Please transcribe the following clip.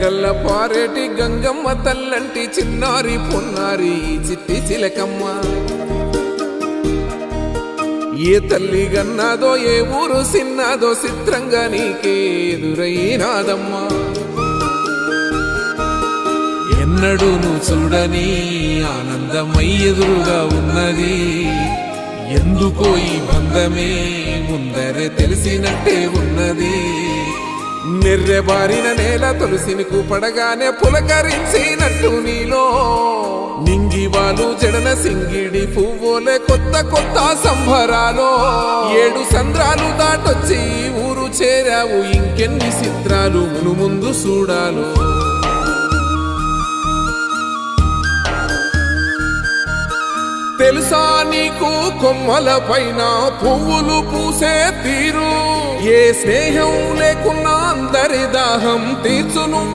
గల్ల పారేటి గంగమ్మ తల్లంటి చిన్నారి పొన్నారి చిట్టి చిలకమ్మ. ఏ తల్లి గన్నాదో ఏ ఊరు సిన్నాదో చిత్రంగా నీకే ఎదురైనాదమ్మా. ఎన్నడూ నువ్వు చూడని ఆనందమై ఎదురుగా ఉన్నది. ఎందుకో ఈ బంధమే ముందరే తెలిసినట్టే ఉన్నది. నెర్రెబారిన నేల తులసిని పడగానే పులకరించినట్టు నీలో నింగివాలు జడన సింగిడి పువ్వులే కొత్త కొత్త సంబరాలో. 7 సంద్రాలు దాటొచ్చి ఊరు చేరావు, ఇంకెన్ని చిత్రాలు మును ముందు చూడాలో. తెలుసా నీకు కొమ్మల పైన పువ్వులు పూసే తీరు, ఏ స్నేహం లేకున్నా అందరి దాహం తీర్చును.